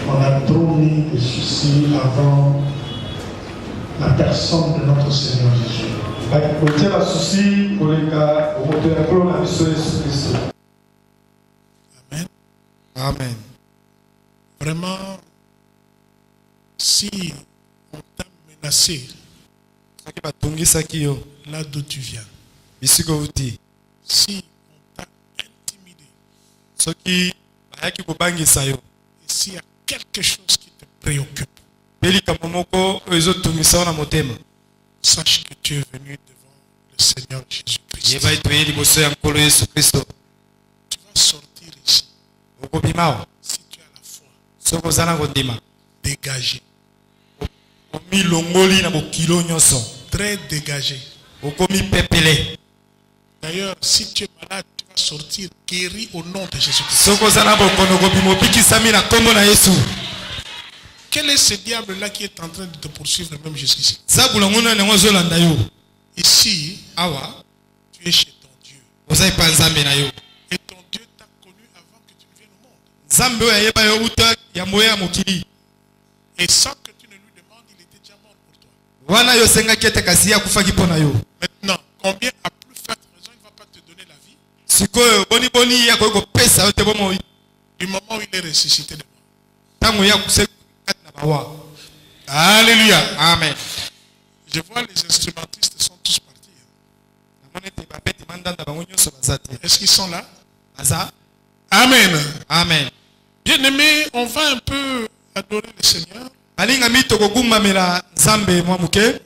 On a trop mis de soucis avant la personne de notre Seigneur Jésus. Amen. Amen. Vraiment, si on t'a menacé, là d'où tu viens, si on t'a intimidé, et s'il y a quelque chose qui te préoccupe, sache que tu es venu devant le Seigneur Jésus-Christ. Tu vas sortir ici. Si tu as la foi, dégagé. Très dégagé. D'ailleurs, si tu es malade, tu vas sortir guéri au nom de Jésus-Christ. Quel est ce diable-là qui est en train de te poursuivre même jusqu'ici? Ici, tu es chez ton Dieu. Et ton Dieu t'a connu avant que tu ne viennes au monde. Et sans que tu ne lui demandes, il était déjà mort pour toi. Maintenant, combien à plus forte raison il ne va pas te donner la vie? Du moment où il est ressuscité de mort. Alléluia. Amen. Je vois les instrumentistes sont tous partis. Est-ce qu'ils sont là? Amen. Amen. Bien-aimé, on va un peu adorer le Seigneur.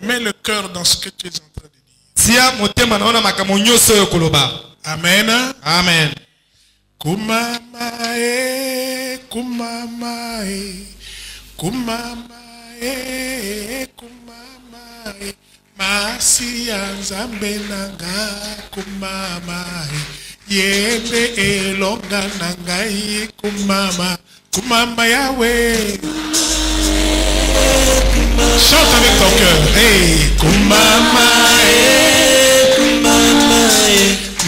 Mets le cœur dans ce que tu es en train de dire. Amen. Amen. Kumamae, kumamae, kumamae, kumamae, Masia Nzambe nanga, kumamae, yende elonga nangai, kumama, kumama Yahweh. Chante avec ton cœur. Hey, kumamae, kumamae,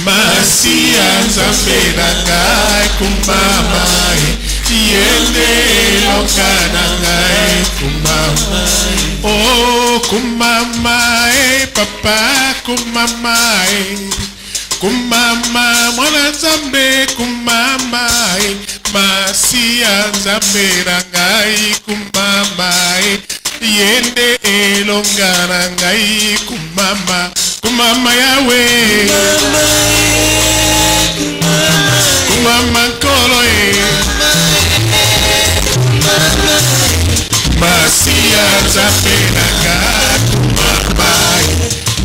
Masia Nzambe nanga, kumamae, yende elonga nangai, kumamae. Oh, kumamae, papa, kumamae, kumama, mwana Nzambe, kumamae, Masia Nzambe nangai, kumamae, yende elonga nangai, kumama, kumama Yahweh, kumama nkolo Masia Nzambe nangai, kumamae,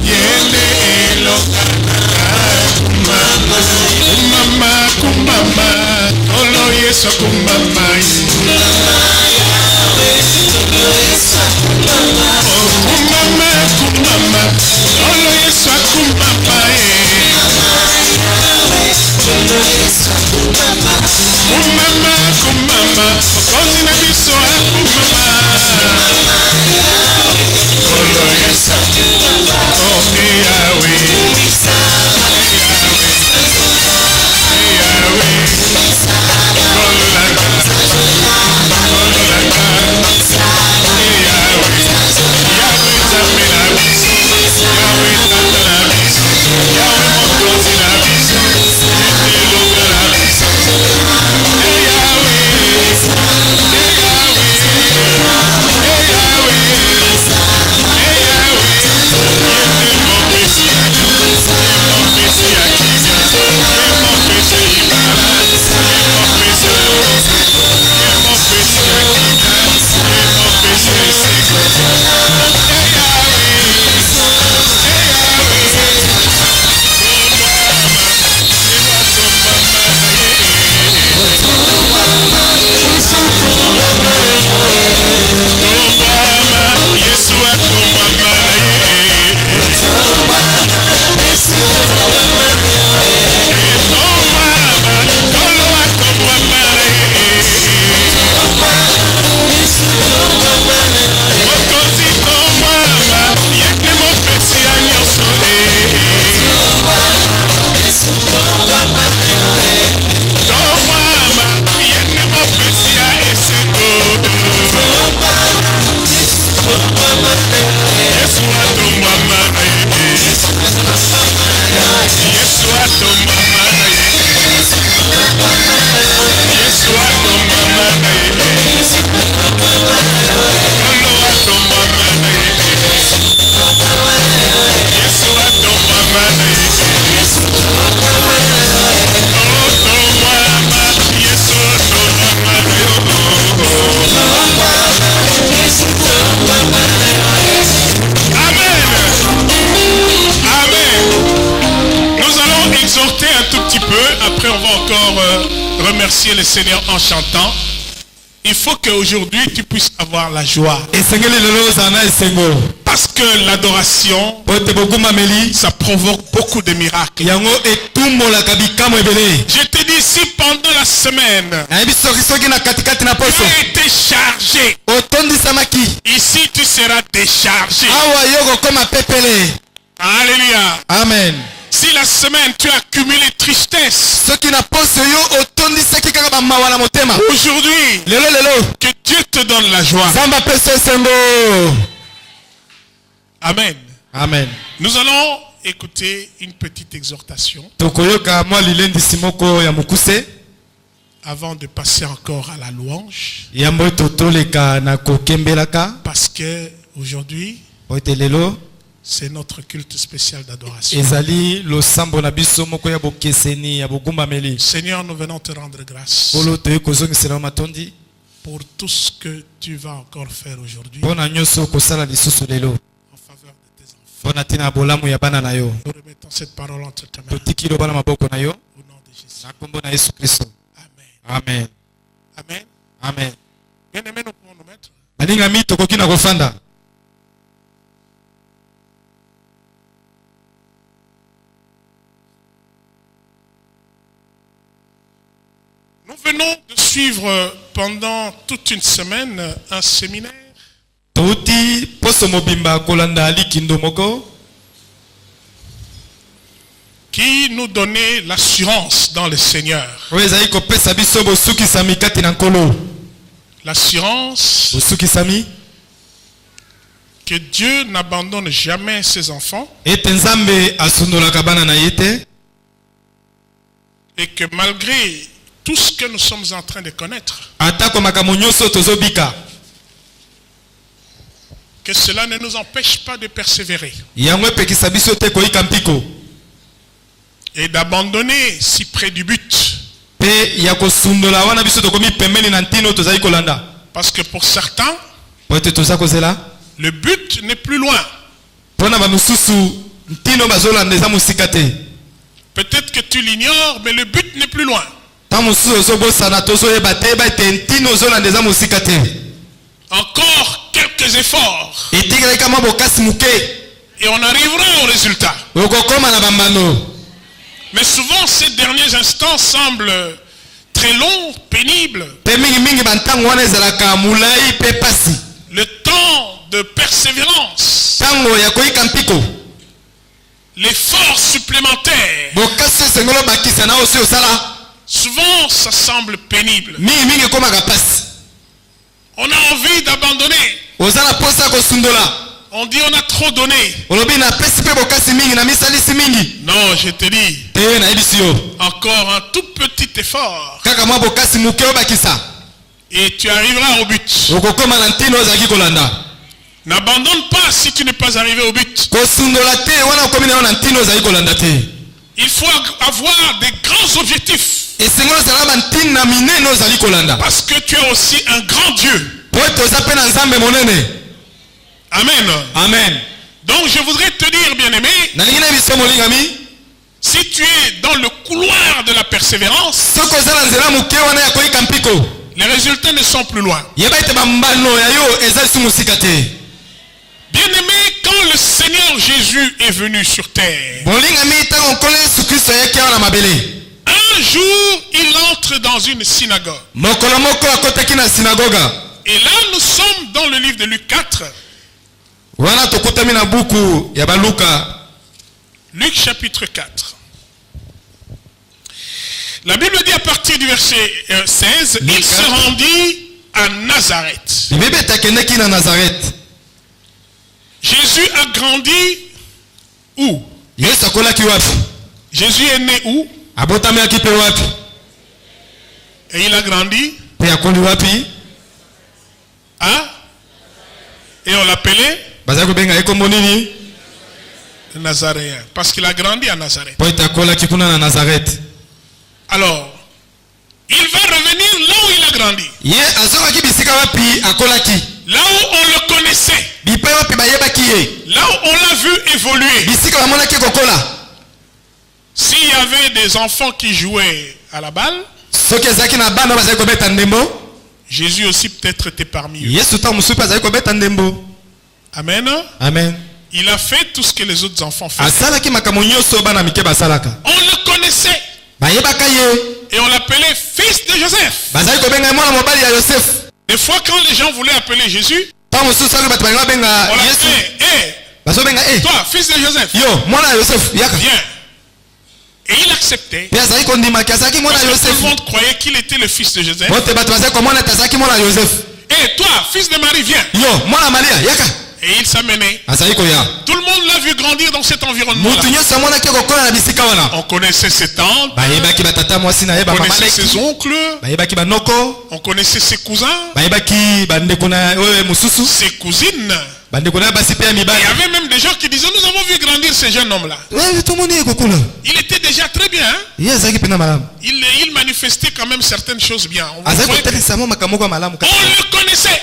yende elonga nangai, kumama, kumama, nkolo Yesu kumamae. Kumama, kumama, olo Yesu kumama, kumama, kumama, okozi na biso kumama, olo Yesu, oh Yahweh, Yahweh, remercier le Seigneur en chantant. Il faut qu'aujourd'hui tu puisses avoir la joie. Parce que l'adoration, ça provoque beaucoup de miracles. Je te dis, si pendant la semaine, tu as été chargé, ici tu seras déchargé. Alléluia. Amen. Si la semaine tu as accumulé tristesse, aujourd'hui, que Dieu te donne la joie. Amen. Amen. Nous allons écouter une petite exhortation avant de passer encore à la louange. Parce que aujourd'hui, c'est notre culte spécial d'adoration. Seigneur, nous venons te rendre grâce pour tout ce que tu vas encore faire aujourd'hui en faveur de tes enfants. Nous remettons cette parole entre tes mains. Au nom de Jésus. Amen. Amen. Amen. Amen. Bien aimé, nous pouvons nous mettre. Nous venons de suivre pendant toute une semaine un séminaire qui nous donnait l'assurance dans le Seigneur. L'assurance que Dieu n'abandonne jamais ses enfants et que malgré tout ce que nous sommes en train de connaître, que cela ne nous empêche pas de persévérer et d'abandonner si près du but. Parce que pour certains, le but n'est plus loin. Peut-être que tu l'ignores, mais le but n'est plus loin. Encore quelques efforts et on arrivera au résultat. Mais souvent ces derniers instants semblent très longs, pénibles. Le temps de persévérance, l'effort supplémentaire, souvent ça semble pénible. On a envie d'abandonner. On dit on a trop donné. Non, je te dis, encore un tout petit effort et tu arriveras au but. N'abandonne pas si tu n'es pas arrivé au but. Il faut avoir des grands objectifs. Parce que tu es aussi un grand Dieu. Amen. Amen. Donc je voudrais te dire, bien-aimé, si tu es dans le couloir de la persévérance, les résultats ne sont plus loin. Bien-aimé, quand le Seigneur Jésus est venu sur terre, un jour il entre dans une synagogue. Et là nous sommes dans le livre de Luc 4. Luc chapitre 4. La Bible dit à partir du verset 16, il se rendit à Nazareth. Jésus a grandi où? Jésus est né où? Et il a grandi? Hein? Et on l'appelait Nazaréen. Parce qu'il a grandi à Nazareth. Alors, il va revenir là où il a grandi. Là où on le connaissait. Là où on l'a vu évoluer. S'il y avait des enfants qui jouaient à la balle, Jésus aussi peut-être était parmi eux. Amen. Amen. Il a fait tout ce que les autres enfants font. On le connaissait. Et on l'appelait fils de Joseph. Des fois quand les gens voulaient appeler Jésus, on l'appelait, toi, fils de Joseph. Viens. Et il acceptait. Parce que tout le monde croyait qu'il était le fils de Joseph. Et toi, fils de Marie, viens. Et il s'amenait. Tout le monde l'a vu grandir dans cet environnement. On connaissait ses tantes. On connaissait ses oncles. On connaissait ses cousins. Ses cousines. Il y avait même des gens qui disaient, nous avons vu grandir ce jeune homme-là. Il était déjà très bien. Hein? Il manifestait quand même certaines choses bien. On le connaissait.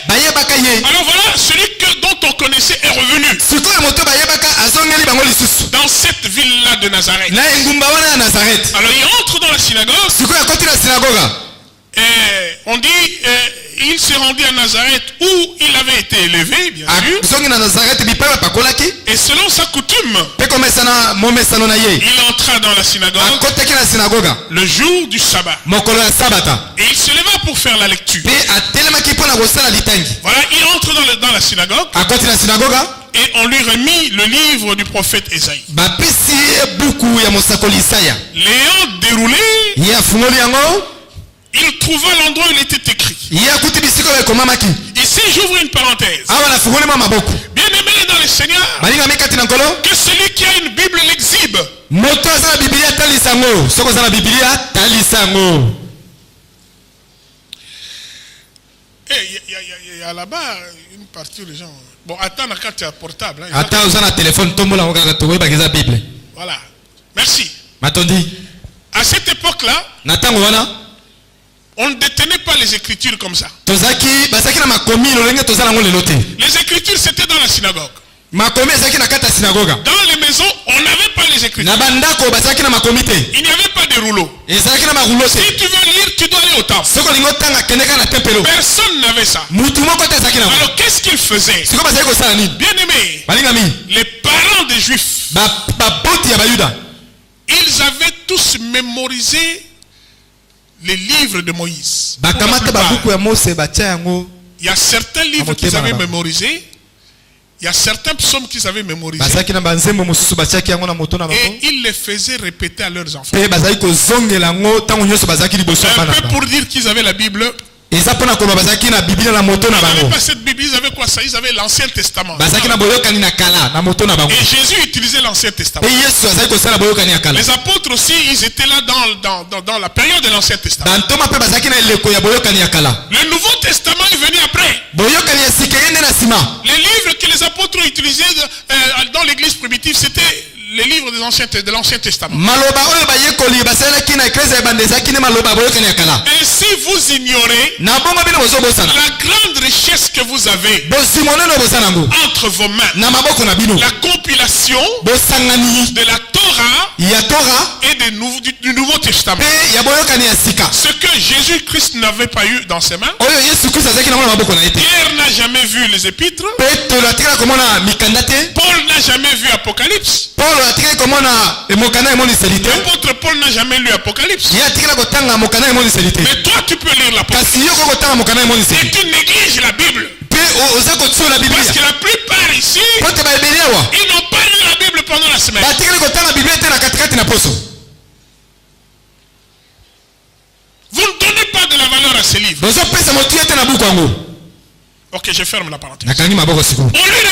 Alors voilà, celui dont on connaissait est revenu. Dans cette ville-là de Nazareth. Alors il entre dans la synagogue. Et on dit, il s'est rendu à Nazareth où il avait été élevé, bien sûr. Et selon sa coutume, il entra dans la synagogue le jour du sabbat. Et il se leva pour faire la lecture. Voilà, il entre dans la synagogue. Et on lui remit le livre du prophète Esaïe. L'ayant déroulé, il trouva l'endroit où il était écrit. Ici, j'ouvre une parenthèse. Bien aimé dans le Seigneur, que celui qui a une Bible l'exhibe. Il y a là-bas une partie des gens. Bon, attends, quand tu as portable. Hein, voilà. Merci. À cette époque-là, on ne détenait pas les écritures comme ça. Les écritures, c'était dans la synagogue. Dans les maisons, on n'avait pas les écritures. Il n'y avait pas de rouleau. Si tu veux lire, tu dois aller au temple. Personne n'avait ça. Alors qu'est-ce qu'ils faisaient? Bien aimé, les parents des Juifs, ils avaient tous mémorisé les livres de Moïse. Il y a certains livres qu'ils avaient mémorisés. Il y a certains psaumes qu'ils avaient mémorisés. Et ils les faisaient répéter à leurs enfants. Un peu pour dire qu'ils avaient la Bible. Ils n'avaient pas cette Bible, ils avaient quoi ça? Ils avaient l'Ancien Testament. Et Jésus utilisait l'Ancien Testament. Les apôtres aussi, ils étaient là dans la période de l'Ancien Testament. Le Nouveau Testament est venu après. Les livres que les apôtres utilisaient dans l'église primitive, c'était les livres de l'Ancien Testament. Et si vous ignorez la grande richesse que vous avez entre vos mains, la compilation de la Torah et du Nouveau Testament, ce que Jésus-Christ n'avait pas eu dans ses mains, Pierre n'a jamais vu les épîtres, Paul n'a jamais vu Apocalypse, l'apôtre Paul n'a jamais lu Apocalypse. Mais toi tu peux lire l'Apocalypse. Et tu négliges la Bible. Parce que la plupart ici, ils n'ont pas lu la Bible pendant la semaine. Vous ne donnez pas de la valeur à ces livres. Ok, je ferme la parenthèse. On lui a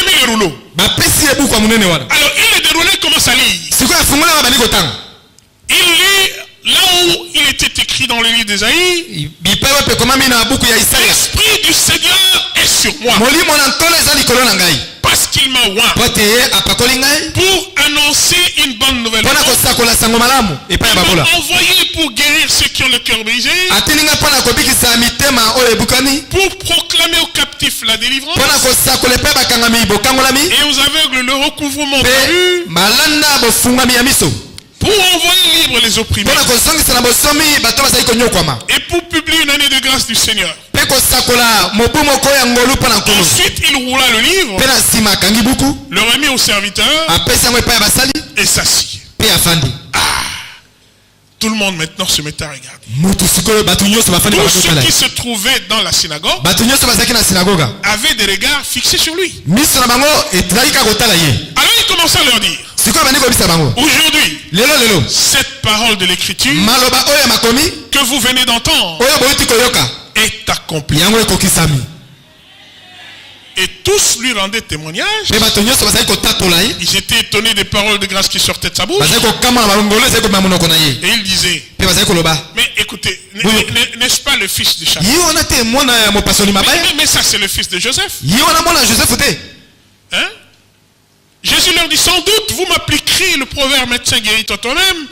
mis le rouleau. Alors il est déroulé, commence à lire. Il lit là où il était écrit dans le livre d'Ésaïe. L'Esprit du Seigneur est sur moi. Parce qu'il m'a oint pour annoncer une bonne nouvelle. Il m'a envoyé pour guérir ceux qui ont le cœur brisé, pour proclamer aux captifs la délivrance, et aux aveugles le recouvrement de vue, Pour envoyer libre les opprimés. Et pour publier une année de grâce du Seigneur. Ensuite, il roula le livre, le remit au serviteur et s'assit. Tout le monde maintenant se mettait à regarder. Tous ceux qui se trouvaient dans la synagogue avaient des regards fixés sur lui. Alors il commença à leur dire, aujourd'hui, cette parole de l'écriture que vous venez d'entendre est accomplie. Et tous lui rendaient témoignage. Ils étaient étonnés des paroles de grâce qui sortaient de sa bouche. Et il disait, mais écoutez, n'est-ce pas le fils de Chaban? Mais ça c'est le fils de Joseph. Hein? Jésus leur dit, sans doute vous m'appliquerez le proverbe médecin guéris-toi toi-même.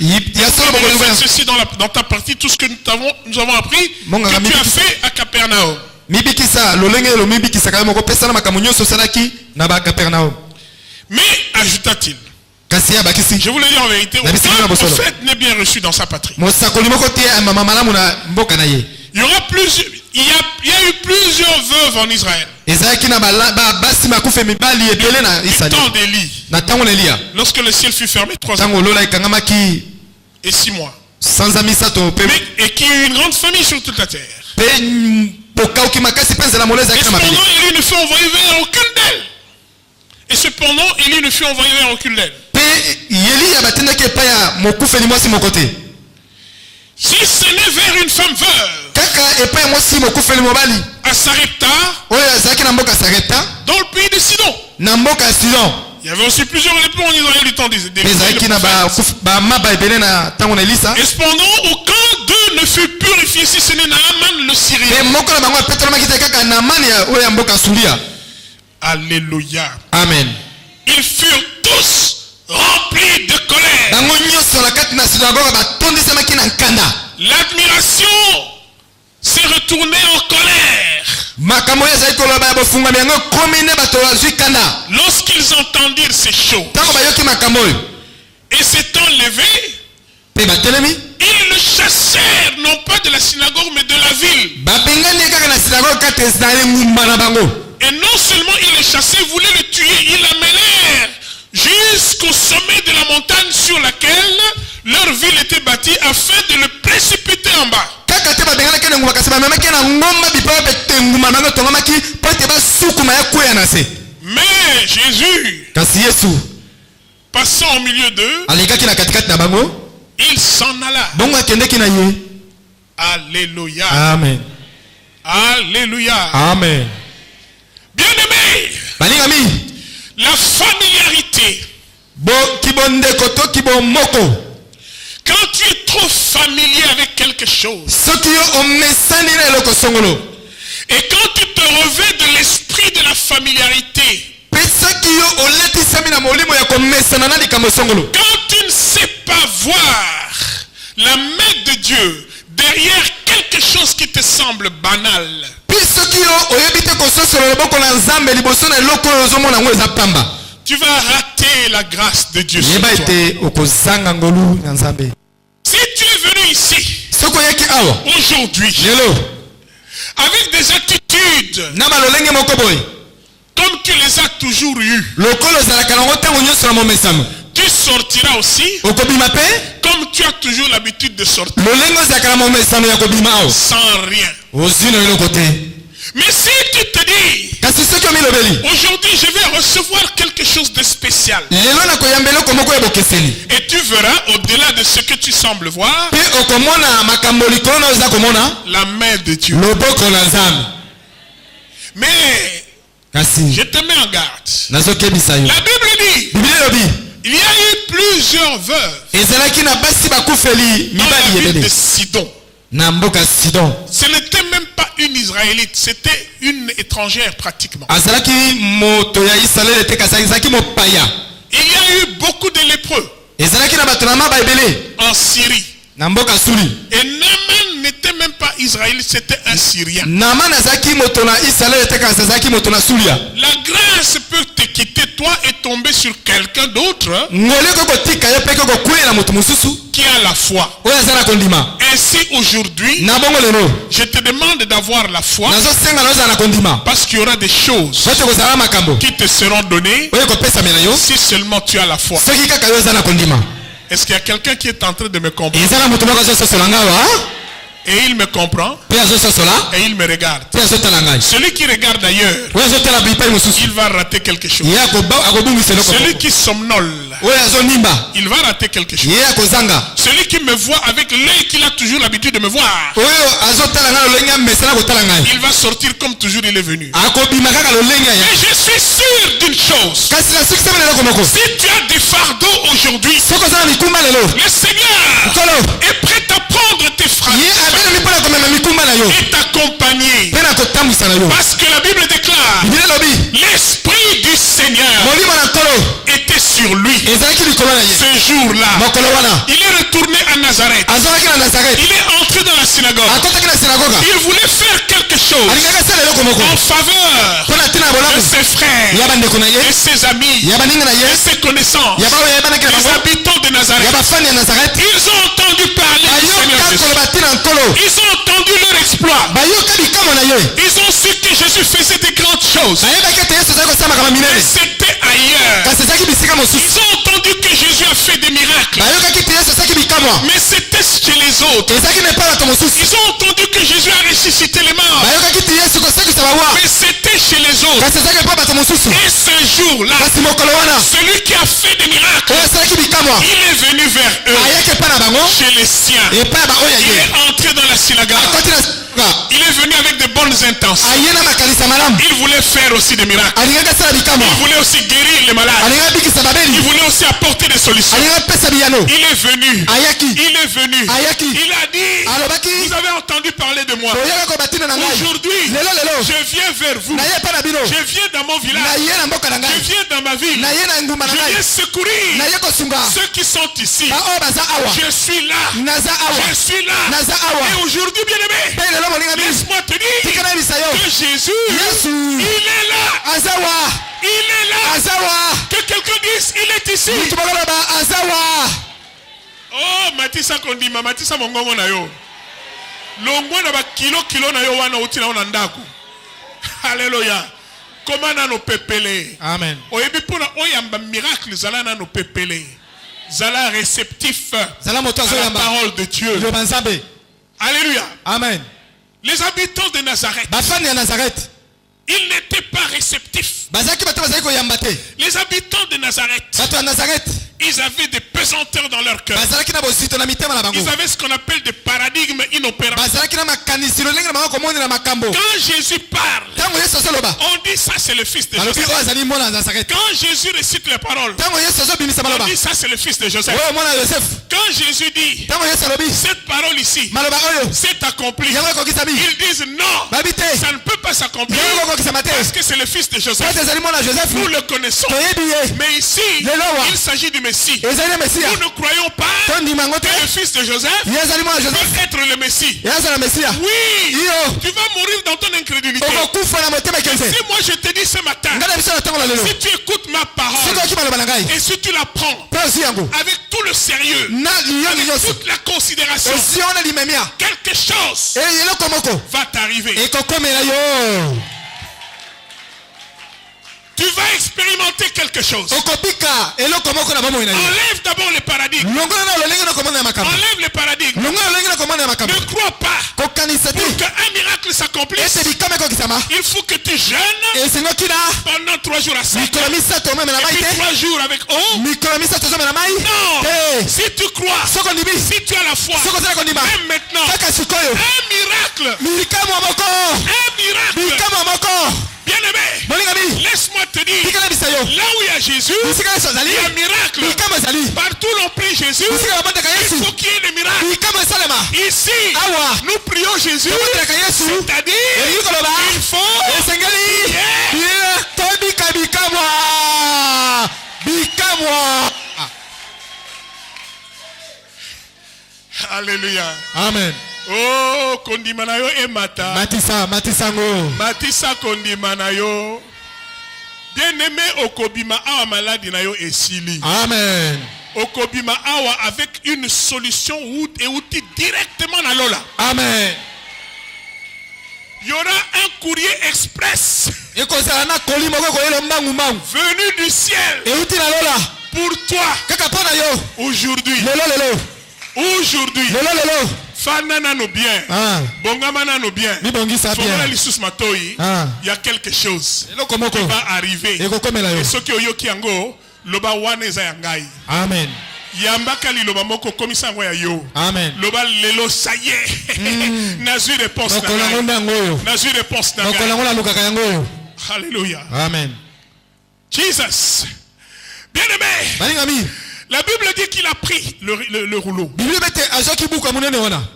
Ceci dans ta partie, tout ce que nous avons appris, que tu as fait à Capernaum. Mais ajouta-t-il, je vous le dis en vérité, aucun prophète n'est bien reçu dans sa patrie. Il y a eu plusieurs veuves en Israël. Du temps d'Élie, lorsque le ciel fut fermé 3 ans et 6 mois, et qu'il y a eu une grande famille sur toute la terre. Et cependant, Élie ne fut envoyé vers aucune d'elles. Et cependant, Élie ne fut envoyé vers aucune d'elles. Si ce n'est vers une femme veuve, à Sarepta, dans le pays de Sidon. Il y avait aussi plusieurs lépreux en Israël du temps des et cependant, aucun d'eux ne fut purifié si ce n'est Naaman le Syrien. Alléluia. Amen. Ils furent tous remplis de colère. L'admiration s'est retournée en colère lorsqu'ils entendirent ces choses. Et s'étant levés, ils le chassèrent non pas de la synagogue mais de la ville. Et non seulement ils le chassaient, voulaient le tuer, ils l'amenèrent jusqu'au sommet de la montagne sur laquelle leur ville était bâtie afin de le précipiter en bas. Mais Jésus, passant au milieu d'eux, il s'en alla. Alléluia. Amen. Alléluia. Amen. Bien-aimé, la familiarité. Quand tu es trop familier avec quelque chose, et quand tu te revêts de l'esprit de la familiarité, quand tu ne sais pas voir la main de Dieu derrière quelque chose qui te semble banal, tu vas rater la grâce de Dieu sur toi. Si tu es venu ici aujourd'hui avec des attitudes comme tu les as toujours eues, tu sortiras aussi comme tu as toujours l'habitude de sortir, sans rien. Mais si tu te dis, aujourd'hui je vais recevoir quelque chose de spécial, et tu verras au-delà de ce que tu sembles voir la main de Dieu. Mais je te mets en garde. La Bible dit, il y a eu plusieurs veuves dans la ville de Sidon. Ce n'était même pas une Israélite, c'était une étrangère pratiquement. Il y a eu beaucoup de lépreux en Syrie. Et Naaman n'était même pas israélite, c'était un Syrien. La grâce peut te quitter toi et tomber sur quelqu'un d'autre qui a la foi. Ainsi aujourd'hui, je te demande d'avoir la foi parce qu'il y aura des choses qui te seront données si seulement tu as la foi. Est-ce qu'il y a quelqu'un qui est en train de me comprendre? Et il me comprend. Et il me regarde. Celui qui regarde ailleurs, il va rater quelque chose. Celui qui somnole, il va rater quelque chose. Celui qui me voit avec l'œil qu'il a toujours l'habitude de me voir, il va sortir comme toujours il est venu. Mais je suis sûr d'une chose. Si tu as des fardeaux aujourd'hui, le Seigneur est prêt à prendre tes fardeaux et t'accompagner. Parce que la Bible déclare, l'Esprit du Seigneur était sur lui ce jour-là. Il est retourné à Nazareth. Il est entré dans la synagogue. Il voulait faire quelque chose en faveur de ses frères, de ses amis, de ses connaissants, les habitants de Nazareth. Ils ont entendu parler du Seigneur Jésus. Ils ont entendu leur exploit. Ils ont su que Jésus faisait des grandes choses. Mais c'était ailleurs. Ils ont entendu que Jésus a fait des miracles. Mais c'était chez les autres. Ils ont entendu que Jésus a ressuscité les morts. Mais c'était chez les autres. Et ce jour-là, celui qui a fait des miracles, il est venu vers eux, chez les siens. Il est entré dans la synagogue. Il est venu avec de bonnes intentions. Il voulait faire aussi des miracles. Il voulait aussi guérir les malades. Il voulait aussi apporter des solutions. Il est venu. Il est venu. Il a dit, vous avez entendu parler de moi. Aujourd'hui, je viens vers vous. Je viens dans mon village. Je viens dans ma ville. Je viens secourir ceux qui sont ici. Je suis là. Je suis là. Et aujourd'hui, bien aimé, laisse-moi te dire que Jésus, il est là. Il est là. Que quelqu'un dise, il est ici. Oh, Matissa Kondima, Matissa Mongongo na yo. Longwa na ba kilo na yo wana uti na onandaku. Alléluia. Comment na no pepele. Amen. Oyebi pona oyamba miracle zala na no pepele. Zala réceptif à la parole de Dieu. Alléluia. Amen. Les habitants de Nazareth, ils n'étaient pas réceptifs. Les habitants de Nazareth, ils avaient des pesanteurs dans leur cœur. Ils avaient ce qu'on appelle des paradigmes inopérants. Quand Jésus parle, on dit ça c'est le fils de Joseph. Quand Jésus récite les paroles, on dit ça c'est le fils de Joseph. Quand Jésus dit cette parole ici c'est accompli, ils disent non, ça ne peut pas s'accomplir parce que c'est le fils de Joseph. Nous le connaissons. Mais ici, il s'agit du Messie. Nous ne croyons pas que le fils de Joseph peut être le Messie. Oui, tu vas mourir dans ton incrédulité. Si moi je te dis ce matin, si tu écoutes ma parole et si tu la prends avec tout le sérieux, avec toute la considération, quelque chose va t'arriver. Tu vas expérimenter quelque chose. Enlève d'abord les paradigmes. Enlève les paradigmes. Ne crois pas. Pour qu'un miracle s'accomplisse, il faut que tu jeûnes pendant 3 jours à 5. Et puis 3 jours avec eau. Non. Si tu crois, si tu as la foi, même maintenant, un miracle. Bien aimé, laisse-moi te dire, là où il y a Jésus, il y a un miracle. Partout l'on prie Jésus, il faut qu'il y ait des miracles. Ici, nous prions Jésus, c'est-à-dire, il faut Alléluia. Amen. Oh, kondima yo emata. Matisa kondima yo. Bien-aimé, okobima awa maladi na yo esili. Amen. Okobima awa avec une solution et outil directement na lola. Amen. Il y aura un courrier express venu du ciel pour toi aujourd'hui. Aujourd'hui. Fanana no bien. Bongamana no bien. Il y a quelque chose qui va arriver. Et ce qui oyoki yango loba wane za yangai. Amen. Yambaka li loba moko komisa ngo ya yo. Amen. Loba lelo saye. Nazu réponse na. Nazu réponse na. Alléluia. Amen. Jesus. Bien-aimé. La Bible dit qu'il a pris le rouleau.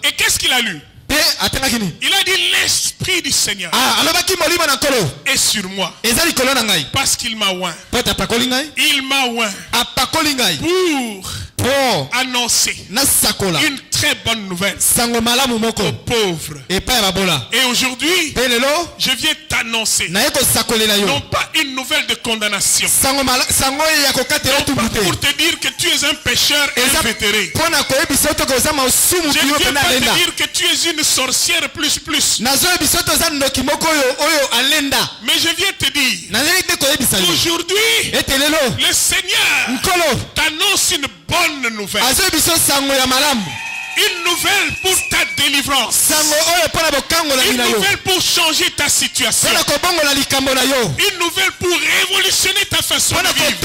Et qu'est-ce qu'il a lu? Il a dit l'Esprit du Seigneur est sur moi. Parce qu'il m'a oint. Il m'a oint pour annoncer une très bonne nouvelle aux pauvres. Et aujourd'hui, je viens t'annoncer non pas une nouvelle de condamnation, non pas pour te dire que tu es un pécheur invétéré. Je ne viens pas te dire que tu es une sorcière plus. Mais je viens te dire aujourd'hui, le Seigneur t'annonce une bonne nouvelle. Une nouvelle pour ta délivrance. Une nouvelle pour changer ta situation. Une nouvelle pour révolutionner ta façon de vivre.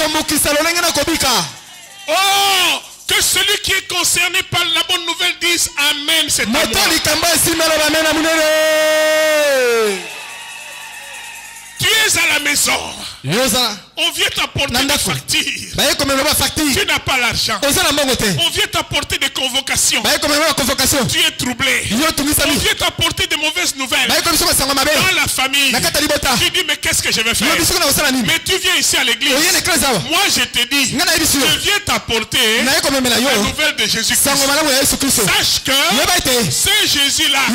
Oh, que celui qui est concerné par la bonne nouvelle dise Amen. C'est à moi. Tu es à la maison. On vient t'apporter des factures. Tu n'as pas l'argent. On vient t'apporter des convocations. Tu es troublé. On vient t'apporter de mauvaises nouvelles. Dans la famille. Tu dis mais qu'est-ce que je vais faire? Mais tu viens ici à l'église. Moi je te dis, je viens t'apporter la nouvelle de Jésus-Christ. Sache que ce Jésus-là,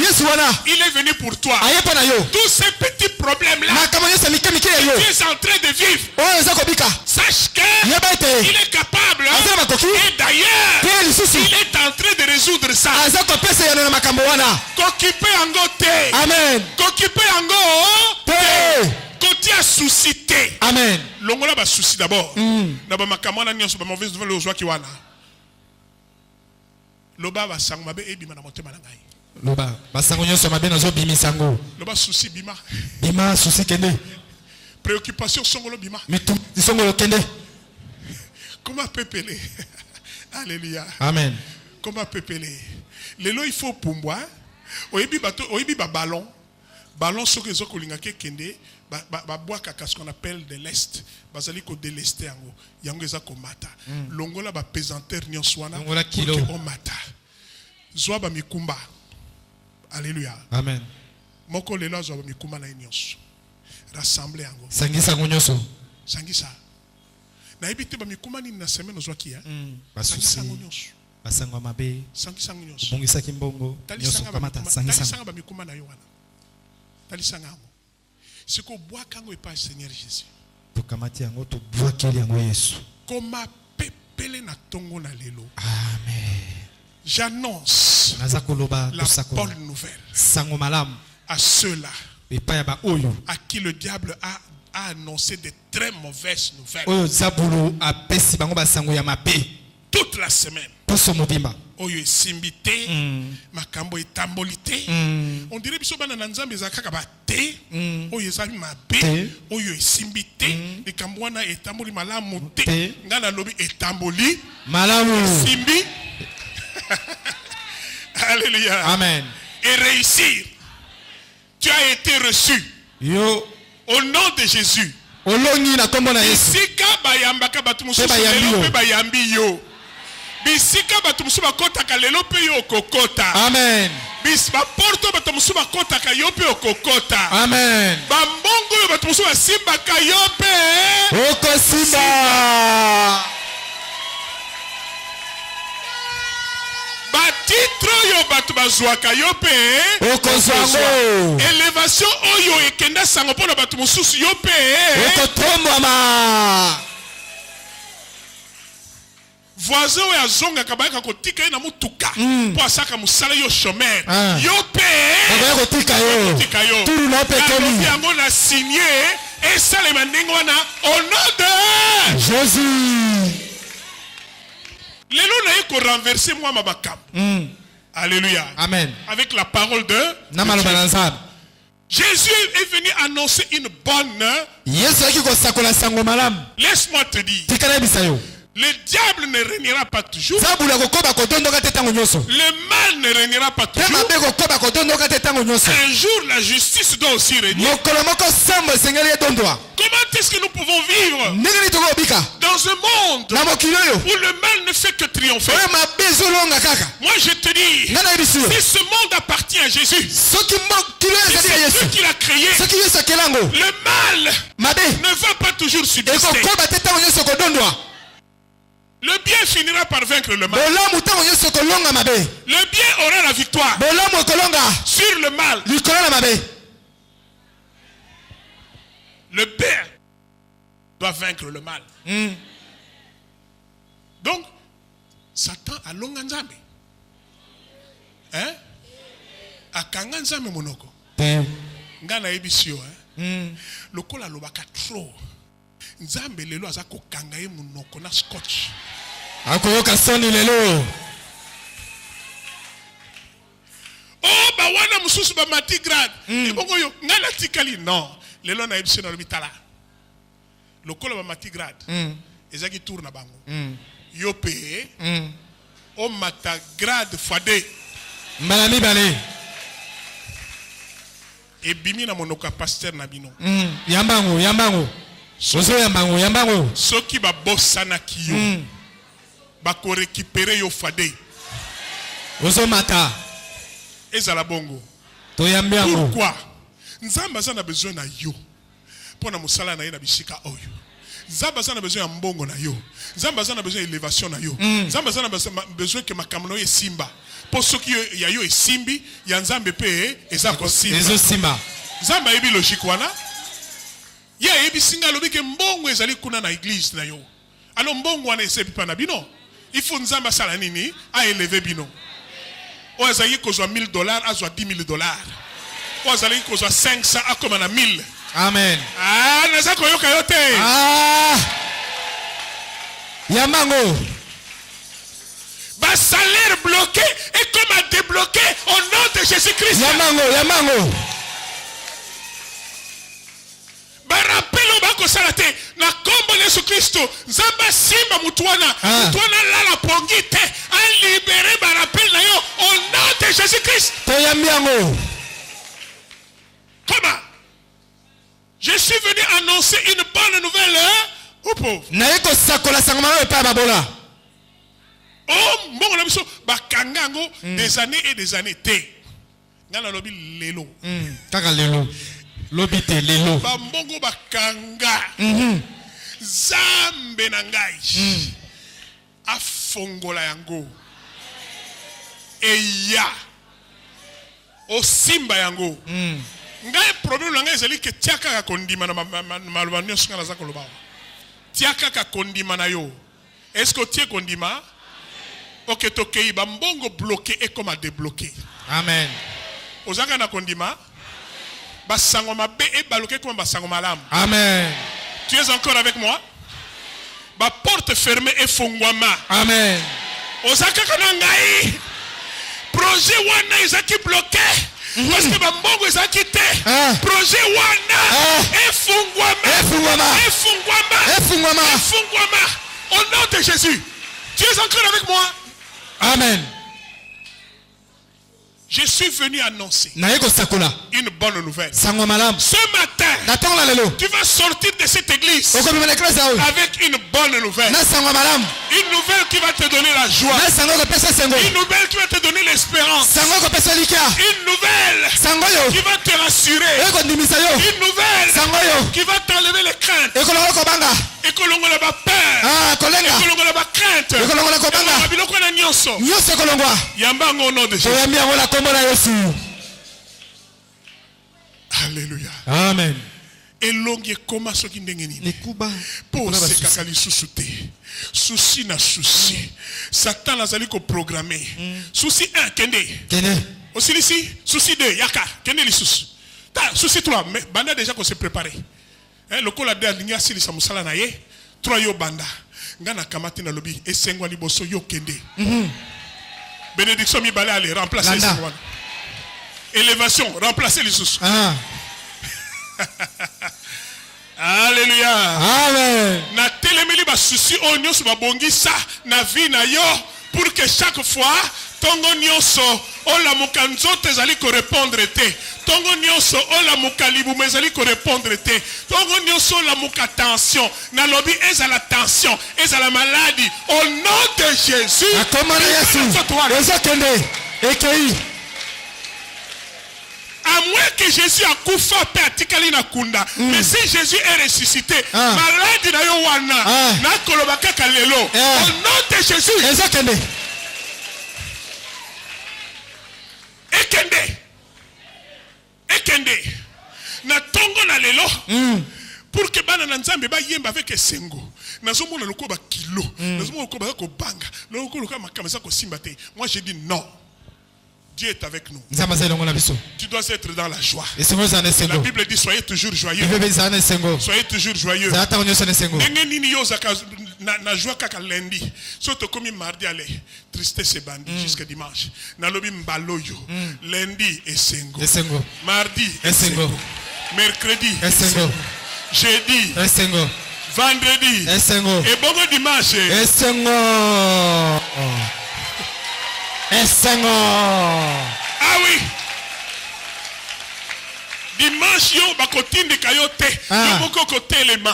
il est venu pour toi. Tous ces petits problèmes-là tu es en train de vivre. Sache qu'il est capable. Et d'ailleurs, il est en train de résoudre ça. Qu'occuper en gote. Amen. Qu'occuper en gote. Côté à susciter. Amen. Longola va souci d'abord. D'abord makamana nyon sur mauvaise nouvelle aux joie qui wana. Loba va sang mabe e bima na motema na ngai. Loba ba sango nyon sur mabe na zo bimi sango. Loba souci bima. Bima souci kende. Préoccupation songolo bima. Mais tout songolo kende. Comment pepele? Alléluia. Amen. Comment pepele? Lelo il faut pumbwa. Oyebi bato, oyebi ba ballon. Ballon soki zo kolinga ke kende ba bois kaka ce qu'on appelle de l'est. Bazali ko délester yango. Yango eza ko mata. Longola ba pesanteur nyonswana. Longola kilo. Ko mata. Zwa ba mikumba. Alléluia. Amen. Moko lelo zwa ba mikumba na nyonso. Rassembler yango. Sangisa nyonso. Sangisa. Na ebite ba mikuma ni na semaine ozwa kia. Sangisa nyonso. Basangwa mabe. Sangisa nyonso. Bongisa kimbongo. Nyonso kamata sangisa. Sangisa ba mikuma na yo wana. Talisanga yango. Siko bois kango epa Seigneur Jésus. To kamati yango to bois keli yango Yesu. Koma pepele na tongo na lelo. Amen. J'annonce la bonne nouvelle sango malam à ceux-là à qui le diable a annoncé de très mauvaises nouvelles. Toute la semaine. Oyo simbité, makambo etambolité. On dirait biso bana nanzambe zakaka ba te, oyo ezali mabe, oyo simbité, likambo wana etamboli malamu te, ngana lobi etamboli malamu simbi. Alléluia. Amen. Et réussir. Tu as été reçu. Yo. Au nom de Jésus. Bisika bayambaka batumusu lelo pe bayambi yo. Bisika batumusu bakota lelo pe yo kokota. Amen. Bis ba porto batumusu bakota ka yo pe okokota. Amen. Bambongo yo batumusu basimba ka yo pe okosimba. titre oyo bato bazwaka yo pe okozwango élévation oyo ekenda sango mpona bato mosusu yo pe okotombwama voisin oyo azongaka bayaka kotika ye na mutuka mpo asaka mosala yo chômeur yo pe kotika yo turu na opekeli yango na signé esalema ndenge wana au nom de Jésus. lelo naye korenverse mwa makambo alléluia Amen. avec la parole de Jésus est venu annoncer une bonne. Laisse-moi te dire. Le diable ne régnera pas toujours. Le mal ne régnera pas toujours. Un jour, la justice doit aussi régner. Comment est-ce que nous pouvons vivre dans un monde où le mal ne fait que triompher? Moi, je te dis, si ce monde appartient à Jésus, c'est Dieu qui l'a créé. Le mal ne va pas toujours subsister. Le bien finira par vaincre le mal. Le bien aura la victoire sur le mal. Le bien doit vaincre le mal. Donc, Satan a longanzambe. Hein? A kanganzambe monoko. Ngana ebisio. Lokola lobaka trop. Nzambe lelo azako kangaye monoko na scotch. Akoyoka soni lelo. Oh ba wana mususu ba mati grade. Ebongo yo ngana tikali non. Lelo na ebisio na lobitala. Lokola ba mati grade. Ezaki tour na bango. Yo pe. O mata grade fade. Malami bale. E bimi na monoka pasteur na bino. Yambango. Soso yambango. Soki ba bosana kiyo. Ba ko récupérer yo fade. Ozo mata. Ezala bongo. To yambango. Pourquoi? Nzamba za na besoin na yo. Pona musala na ye na bishika oyo. Nzamba za na besoin ya mbongo na yo. Nzamba za na besoin ya élévation na yo. Nzamba za na besoin que makamno ye simba. Po soki ya yo esimbi ya nzambe pe eza ko simba. Ezo simba. Nzamba yebi logique wana. Ya yebi singa lobi ke mbongo ezali kuna na église na yo. Alors mbongo wana esebi pa na bino. Il faut nzamba sala nini a élever bino. O ezali kozwa $1000 azwa $10,000. O ezali kozwa 500 akoma na 1000. Amen. Ah, naza koyoka yo te. Yambango. Ba salaire bloqué et comme à débloquer au nom de Jésus-Christ. Yambango. Ba rappelo ba ko salate na kombo na Yesu Kristo. Nzamba simba mutwana. Mutwana la pongite a libéré ba rappel na yo au nom de Jésus-Christ. To yambango. Comment? Je suis venu annoncer une bonne nouvelle aux pauvres. Naeko sakola sangama pa babola. Oh, mbongo na biso bakangango des années et des années te. Ngana lobi lelo. Kaka lelo. Lobi te lelo. Ba mbongo bakanga. Zambe na ngai. Afongola yango. Eya. O simba yango. Ngai problème na ngai ezali ke tiaka ka kondima na maloba nyonso ngana za koloba. Tiaka ka kondima na yo. Est-ce que tu es kondima? Ok, tokei ba mbongo bloqué et comme à débloquer. Amen. Ozanga na kondima ba sango mabe et bloqué comme ba sango malam. Amen. Tu es encore avec moi? Ba porte fermée et fongwama. Amen. Ozaka kana ngai. Projet wana ezaki bloqué. Parce que ba mbongo ezaki te. Projet wana efungwama. Au nom de Jésus. Tu es encore avec moi? Amen. Je suis venu annoncer une bonne nouvelle. Ce matin, tu vas sortir de cette église avec une bonne nouvelle. Une nouvelle qui va te donner la joie. Une nouvelle qui va te donner l'espérance. Une nouvelle qui va te rassurer. Une nouvelle qui va t'enlever les craintes. Et que l'on a pas peur. Et que l'on a pas crainte. plainte. Alléluia. Amen. Elongi koma soki ndenge nini po sekaka lisusu te souci na souci Satan azali ko programmer souci 1 kende osilisi souci 2 yaka kende lisusu ta souci 3 mais banda déjà qu'on se préparer le kola de alinga silisa musala na ye 3 yo banda ngana kamati na lobi esengwa liboso yo kende bénédiction mi bala aller remplacer esengwa élévation remplacer lisusu Alléluia. Amen. Na telemeli ba souci o nyonso ba bongisa na vie na yo pour que chaque fois tongo nyonso o la mukanzote ezali ko répondre te. Tongo nyonso o la mukalibu ezali ko répondre te. Tongo nyonso la mukatension na lobi ezala tension, ezala maladie au nom de Jésus. Akomana Yesu. Ezakende ekei. À moins que Jésus a koufa pe atikali na kunda. Mais si Jésus est ressuscité, maladie na yo wana na koloba kaka lelo. Au nom de Jésus. Ezakende. Ekende. Na tongo na lelo. Pour que bana na nzambe ba yemba avec esengo. Nazomona lokoba kilo. Nazomona lokoba ko banga. Lokoba makamasa ko simba te. Moi je dis non. Dieu est avec nous. Tu dois être dans la joie. La Bible dit soyez toujours joyeux. Soyez toujours joyeux. Na joie kaka lundi. Surtout comme mardi allez. Tristesse et bandit jusqu'à dimanche. Na lobi mbaloyo. Lundi esengo. Mardi esengo. Mercredi esengo. Jeudi esengo. Vendredi esengo. Et bon dimanche esengo. Ah oui. Dimanche yo bakotindi kayote yo boko kotelema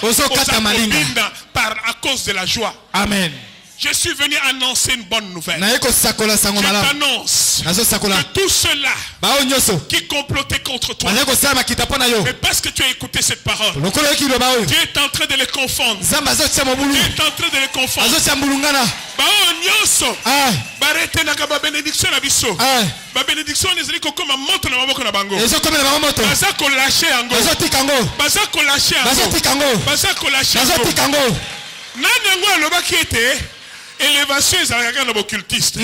par à cause de la joie. Amen. Je suis venu annoncer une bonne nouvelle. Je t'annonce que tout cela qui complotait contre toi, mais parce que tu as écouté cette parole, Dieu est en train de les confondre. Dieu est en train de les confondre. Bénédiction na biso. Bénédiction nezali kokoma moto na maboko na bango. Baza ko lâcher yango. Baza ko lâcher yango. Nani yango alobaki ete élévation ezalaka na occultiste.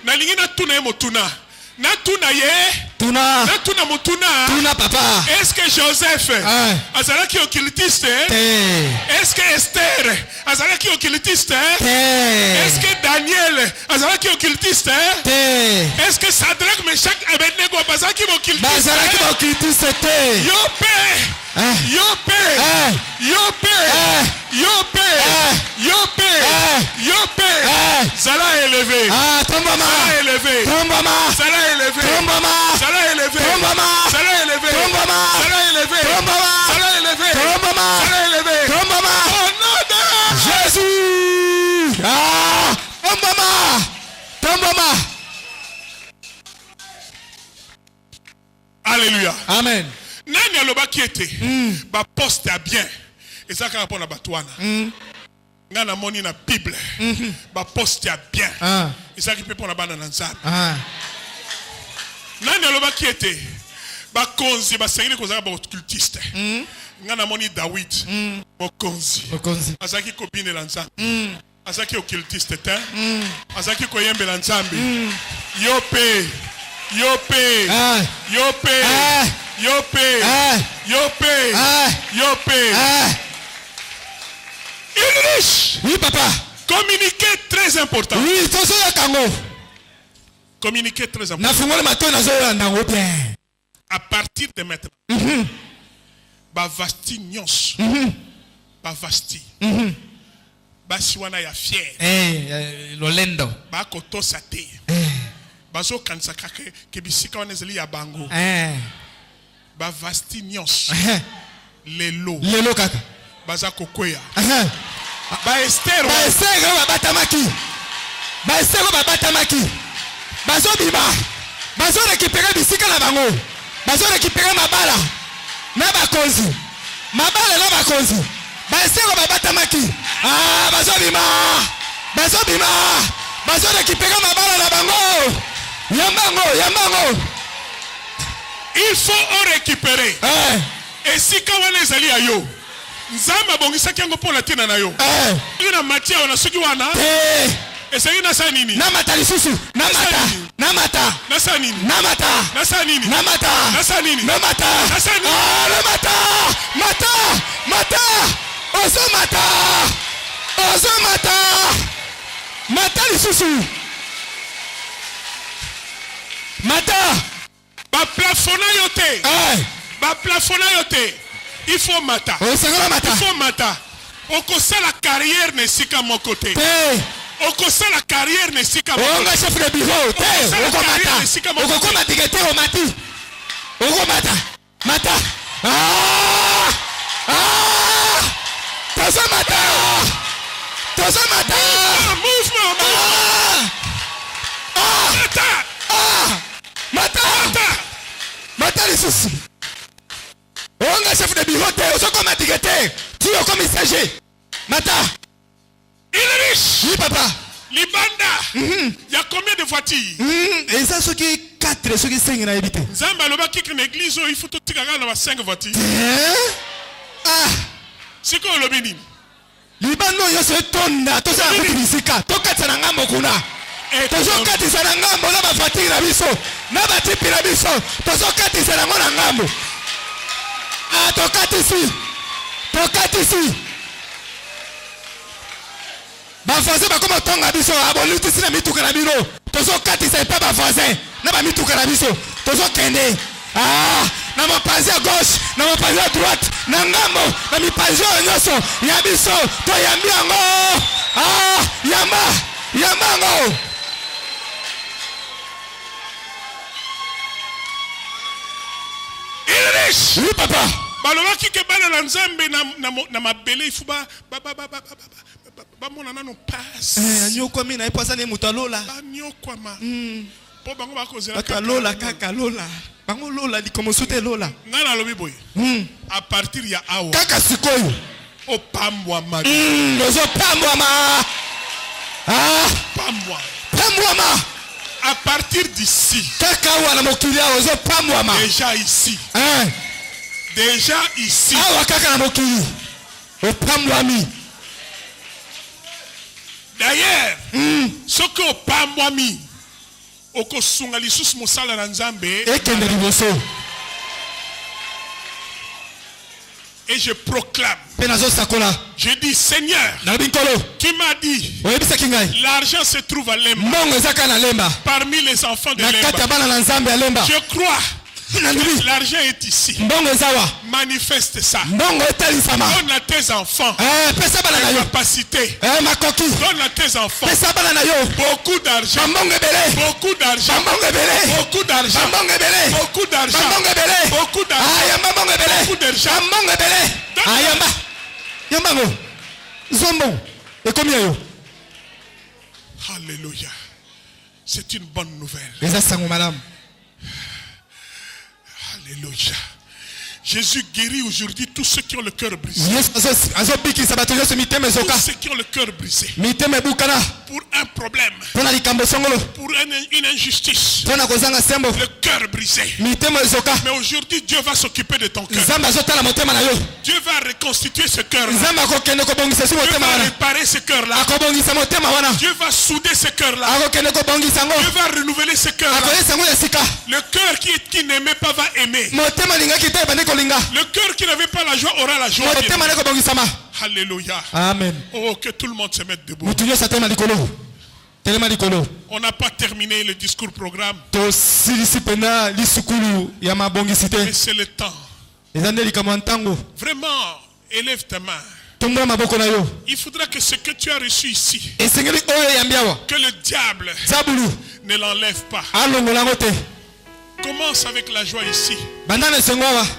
Na lingi na tuna ye motuna. Na tuna ye. Tuna motuna. Tuna papa. Est-ce que Joseph azalaki occultiste? Est-ce que Esther azalaki occultiste? Est-ce que Daniel azalaki occultiste? Est-ce que Sadrach, Meshach et Abednego azalaki occultiste? Yopé. Zala élevé. Zala élevé. Zala élevé. Zala élevé. Zala élevé. Zala élevé. Zala élevé. Zala élevé. Au nom de Jésus. Tombama. Alléluia. Amen. Nani alobaki ete ba poste a bien. Et ça quand on a batouana. Ngana moni na Bible. Ba poste a bien. Et ça qui peut pour la bande dans nzambe. Nani alobaki ete ba konzi ba sengeli kozaka ba occultiste. Ngana moni David. Bokonzi. Azaki kobine la nzambe. Azaki occultiste te. Azaki koyembe la nzambe. Yopé. English. Oui, papa. Communiquer très important. Oui, il faut ça Kango. Communiquer très important. À partir de maintenant. Bavasti nyons. Bavasti. Basiwana ya fier. Lolendo. Ba koto sate. Bazo kansaka ke bisika wanezeli ya bango. Bavasti nyons. Lelo kaka. Baza kokoya. Ba Esther babatamaki. Bazo biba. Bazo récupérer bisika na bango. Bazo récupérer mabala. Na bakonzi. Mabala na bakonzi. Ba Esther babatamaki. Bazo bima. bazo bima bazo récupérer mabala na bango yambango il faut récupérer et si kawana ezali ayo nzamba bongisaki yango pour la tina na yo ina matia wana soki wana ezali na sa nini na mata lisusu na mata na sa nini mata na nini mata lisusu mata ba plafona yote il faut mata il faut mata okosala carrière ne sika mon côté okosala carrière ne sika mon côté chef de bureau okoma tigete omati okomata mata toza mata mouvement mata lisusu onga chef de bureau te ozokoma tigete ti okomi sage mata il est riche oui papa libanda il y a combien de voitures eza soki 4 soki 5 na yebite nzamba alobaki que l'église il faut totikaka na 5 voitures siko olobi nini libanda nyonso etonda tozala kuti bisika tokatisa na ngambo kuna tozokatisa na ngambo na bafatiri na biso na batipi na biso tozokatisa nango na ngambo tokatisi bavoisin bakoma tonga biso abolutisi na mituka na bino tozokatisa epa bavoisin na bamituka na biso tozokende na mopanzi ya gauche na mopanzi ya droite na ngambo na mipanzi oyo nyonso ya biso toyambi yango yamba yango il est riche oui papa balobaki ke bana na nzambe na mabele ifu bamona nano passe anyokwami na ye po aza ne moto alola banyokwama mpo bango bakozela lola kaka lola bango lola likomosu te lola ngai nalobi boye à partir ya awa kaka sikoyo opambwama ozopambwama pambwama à partir d'ici kaka awa na mokili awa ozopambwama déjà ici awa kaka na mokili opambwami d'ailleurs soki opambwami okosunga lisusu mosala na nzambe ekende liboso et je proclame je dis Seigneur qui m'a dit l'argent se trouve à Lemba parmi les enfants de Lemba je crois l'argent est ici. Manifeste ça. Donne à tes enfants la capacité. Donne à tes enfants beaucoup d'argent. Beaucoup d'argent. Beaucoup d'argent. Beaucoup d'argent. Beaucoup d'argent. Alléluia. C'est une bonne nouvelle. Alléluia. Jésus guérit aujourd'hui tous ceux qui ont le cœur brisé. Tous ceux qui ont le cœur brisé. Pour un problème. Pour une injustice. Le cœur brisé. Mais aujourd'hui, Dieu va s'occuper de ton cœur. Dieu va reconstituer ce cœur-là. Dieu va réparer ce cœur-là. Dieu va souder ce cœur-là. Dieu va renouveler ce cœur-là. Le cœur qui n'aimait pas va aimer. Le cœur qui n'avait pas la joie aura la joie. Alléluia. Amen. Oh, que tout le monde se mette debout. On n'a pas terminé le discours programme. Mais c'est le temps. Vraiment, élève ta main. Il faudra que ce que tu as reçu ici, que le diable ne l'enlève pas. Commence avec la joie ici.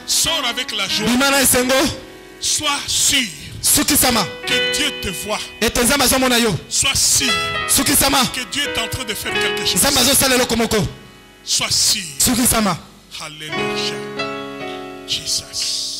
Sors avec la joie. Sois sûr que Dieu te voit. Sois sûr que Dieu est en train de faire quelque chose. Sois sûr. Alléluia. Jesus.